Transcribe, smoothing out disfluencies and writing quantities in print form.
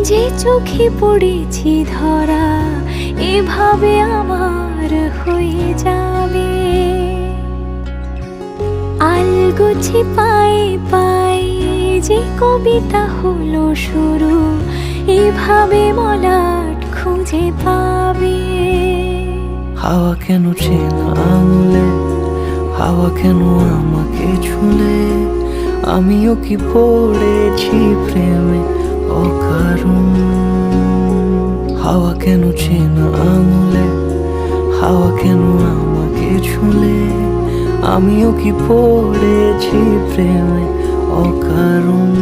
যে চোখে পড়েছি ধরা এভাবে আমার হয়ে যাবে। আলগোছে পায়ে পায়ে যে কবিতা হলো শুরু, এভাবে মলাট খুঁজে পাবে। হাওয়া কেন চেনা আঙুলে, হাওয়া কেন আমাকে ছুলে, আমিও কি পড়েছি প্রেমে অকারণ। হাওয়া কেন চেনা আঙুলে, হাওয়া কেন আমাকে ছুলে, আমিও কি পড়েছি প্রেমে অকারণ।